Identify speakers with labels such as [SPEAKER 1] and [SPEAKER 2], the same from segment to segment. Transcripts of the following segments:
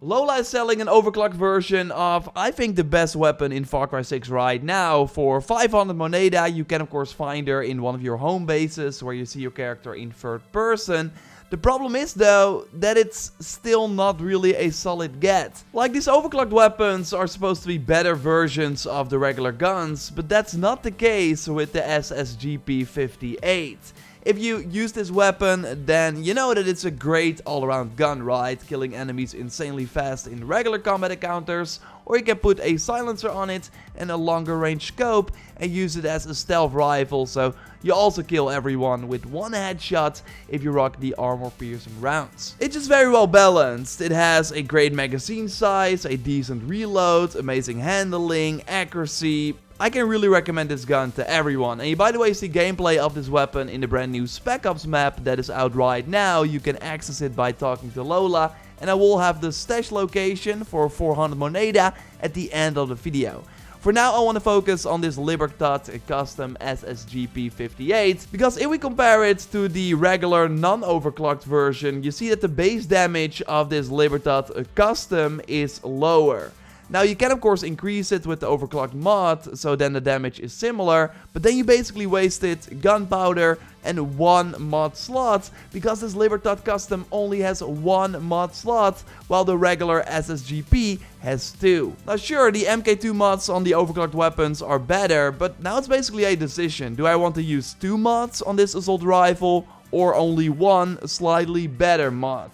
[SPEAKER 1] Lola is selling an overclocked version of, I think, the best weapon in Far Cry 6 right now. For 500 Moneda, you can of course find her in one of your home bases where you see your character in third person. The problem is though, that it's still not really a solid get. Like, these overclocked weapons are supposed to be better versions of the regular guns, but that's not the case with the ssgp 58. If you use this weapon, then you know that it's a great all-around gun, right? Killing enemies insanely fast in regular combat encounters, or you can put a silencer on it and a longer range scope and use it as a stealth rifle, so you also kill everyone with one headshot if you rock the armor-piercing rounds. It's just very well balanced. It has a great magazine size, a decent reload, amazing handling, accuracy. I can really recommend this gun to everyone. And you, by the way, see gameplay of this weapon in the brand new Spec Ops map that is out right now. You can access it by talking to Lola, and I will have the stash location for 400 Moneda at the end of the video. For now, I want to focus on this Libertad Custom ssgp 58, because if we compare it to the regular non-overclocked version, you see that the base damage of this Libertad Custom is lower. Now, you can of course increase it with the overclocked mod, so then the damage is similar, but then you basically wasted gunpowder and one mod slot, because this Libertad Custom only has one mod slot, while the regular ssgp has two. Now sure, the MK2 mods on the overclocked weapons are better, but now it's basically a decision. Do I want to use two mods on this assault rifle, or only one slightly better mod?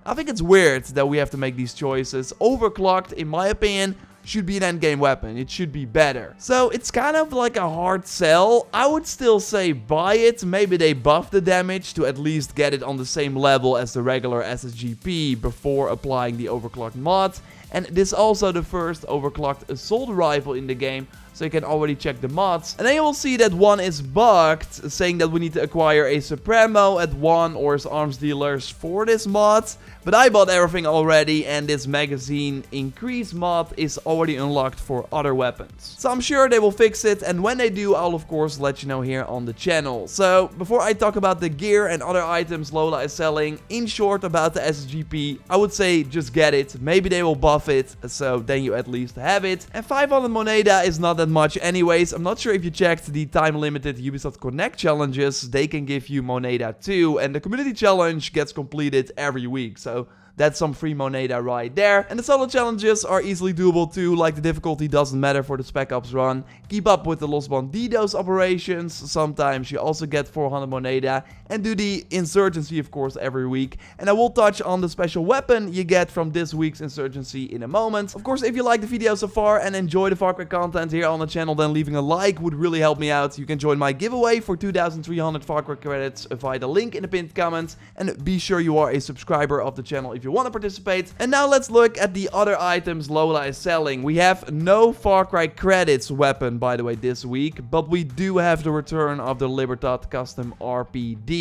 [SPEAKER 1] I think it's weird that we have to make these choices. Overclocked, in my opinion, should be an endgame weapon. It should be better. So it's kind of like a hard sell. I would still say buy it. Maybe they buff the damage to at least get it on the same level as the regular ssgp before applying the overclocked mod. And this is also the first overclocked assault rifle in the game, so you can already check the mods. And then you will see that one is bugged, saying that we need to acquire a Supremo at one or his arms dealers for this mod. But I bought everything already, and this magazine increase mod is already unlocked for other weapons. So I'm sure they will fix it, and when they do, I'll of course let you know here on the channel. So before I talk about the gear and other items Lola is selling, in short about the ssgp, I would say just get it. Maybe they will buff it, so then you at least have it. And 500 Moneda is not that much anyways. I'm not sure if you checked the time-limited Ubisoft Connect challenges. They can give you Moneda too, and the community challenge gets completed every week, so that's some free Moneda right there. And the solo challenges are easily doable too, like the difficulty doesn't matter for the Spec Ops run. Keep up with the Los Bandidos operations, sometimes you also get 400 Moneda, and do the insurgency of course every week. And I will touch on the special weapon you get from this week's insurgency in a moment. Of course, if you like the video so far and enjoy the Far Cry content here on the channel, then leaving a like would really help me out. You can join my giveaway for 2,300 Far Cry credits via the link in the pinned comment, and be sure you are a subscriber of the channel if you want to participate. And now let's look at the other items Lola is selling. We have no Far Cry credits weapon, by the way, this week, but we do have the return of the Libertad Custom RPD.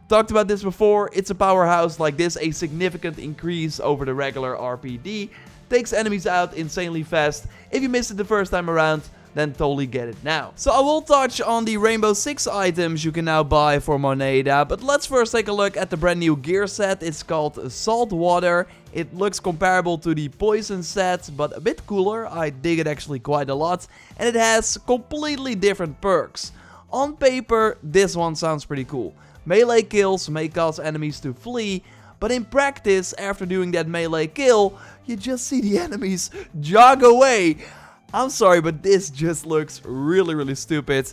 [SPEAKER 1] Talked about this before, it's a powerhouse like this, a significant increase over the regular RPD, takes enemies out insanely fast. If you missed it the first time around, then totally get it now. So I will touch on the Rainbow Six items you can now buy for Moneda, but let's first take a look at the brand new gear set. It's called Saltwater. It looks comparable to the Poison set, but a bit cooler. I dig it actually quite a lot, and it has completely different perks. On paper, this one sounds pretty cool. Melee kills may cause enemies to flee, but in practice, after doing that melee kill, you just see the enemies jog away. I'm sorry, but this just looks really stupid.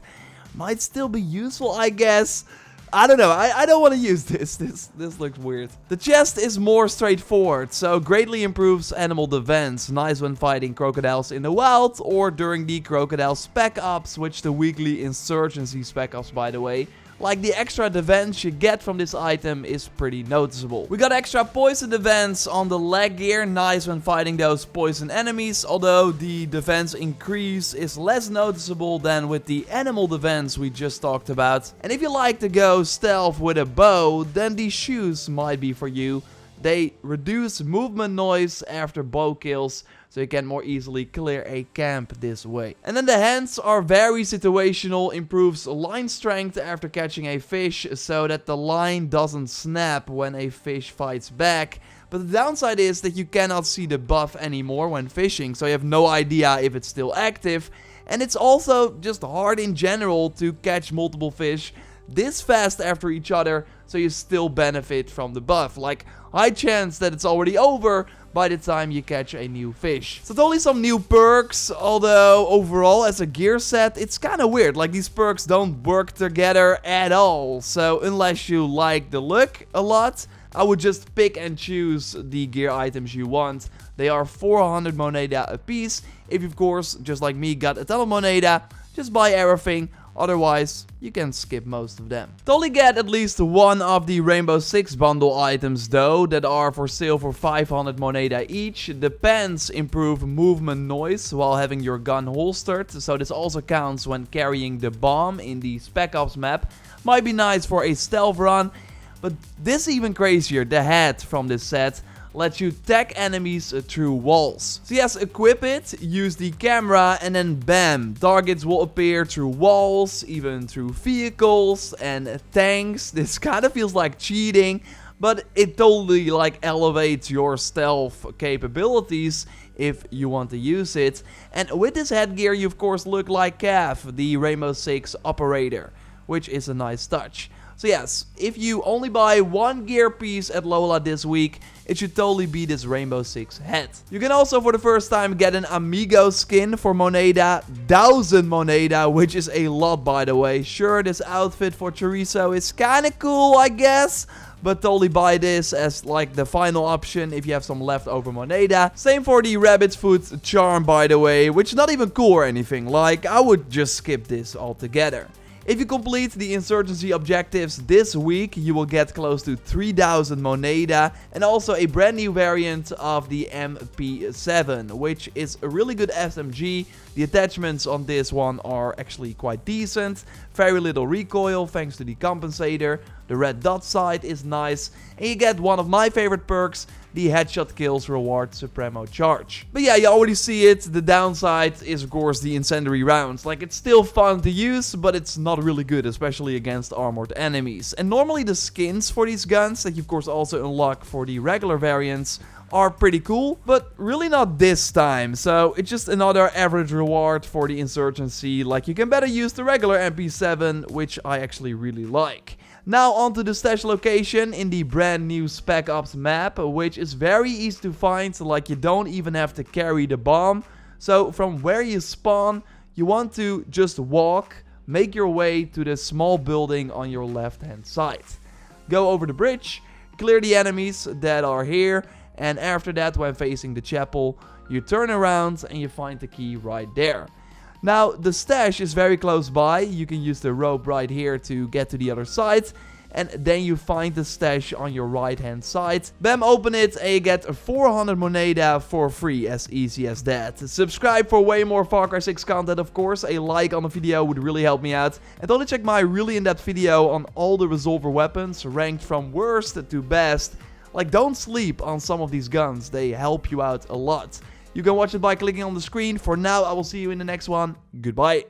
[SPEAKER 1] Might still be useful, I guess. I don't know, I don't want to use this. This looks weird. The chest is more straightforward, so greatly improves animal defense. Nice when fighting crocodiles in the wild, or during the crocodile spec ops, which the weekly insurgency spec ops, by the way. Like, the extra defense you get from this item is pretty noticeable. We got extra poison defense on the leg gear, nice when fighting those poison enemies, although the defense increase is less noticeable than with the animal defense we just talked about. And if you like to go stealth with a bow, then these shoes might be for you. They reduce movement noise after bow kills, so you can more easily clear a camp this way. And then the hands are very situational, improves line strength after catching a fish so that the line doesn't snap when a fish fights back. But the downside is that you cannot see the buff anymore when fishing, so you have no idea if it's still active. And it's also just hard in general to catch multiple fish this fast after each other, so you still benefit from the buff. Like, high chance that it's already over by the time you catch a new fish. So totally some new perks, although overall as a gear set, it's kind of weird. Like, these perks don't work together at all. So unless you like the look a lot, I would just pick and choose the gear items you want. They are 400 Moneda a piece. If you, of course, just like me, got a ton of Moneda, just buy everything. Otherwise, you can skip most of them. Totally get at least one of the Rainbow Six bundle items though, that are for sale for 500 Moneda each. The pants improve movement noise while having your gun holstered, so this also counts when carrying the bomb in the Spec Ops map. Might be nice for a stealth run, but this is even crazier. The hat from this set lets you tag enemies through walls. So yes, equip it, use the camera, and then bam, targets will appear through walls, even through vehicles and tanks. This kind of feels like cheating, but it totally like elevates your stealth capabilities if you want to use it. And with this headgear, you of course look like Cav, the Rainbow Six operator, which is a nice touch. So yes, if you only buy one gear piece at Lola this week, it should totally be this Rainbow Six hat. You can also for the first time get an Amigo skin for Moneda, 1000 Moneda, which is a lot by the way. Sure, this outfit for Chorizo is kinda cool, I guess, but totally buy this as like the final option if you have some leftover Moneda. Same for the rabbit's foot charm by the way, which is not even cool or anything. Like, I would just skip this altogether. If you complete the insurgency objectives this week, you will get close to 3000 Moneda and also a brand new variant of the MP7, which is a really good SMG. The attachments on this one are actually quite decent. Very little recoil thanks to the compensator. The red dot sight is nice. And you get one of my favorite perks, the headshot kills reward Supremo charge. But yeah, you already see it. The downside is of course the incendiary rounds. Like, it's still fun to use, but it's not really good, especially against armored enemies. And normally the skins for these guns that you of course also unlock for the regular variants are pretty cool, but really not this time. So it's just another average reward for the insurgency. Like, you can better use the regular MP7, which I actually really like. Now onto the stash location in the brand new Spec Ops map, which is very easy to find. Like, you don't even have to carry the bomb. So from where you spawn, you want to just walk, make your way to the small building on your left hand side. Go over the bridge, clear the enemies that are here, and after that, when facing the chapel, you turn around and you find the key right there. Now, the stash is very close by. You can use the rope right here to get to the other side. And then you find the stash on your right hand side. Bam, open it and you get 400 Moneda for free, as easy as that. Subscribe for way more Far Cry 6 content, of course. A like on the video would really help me out. And don't check my really in-depth video on all the resolver weapons, ranked from worst to best. Like, don't sleep on some of these guns. They help you out a lot. You can watch it by clicking on the screen. For now, I will see you in the next one. Goodbye.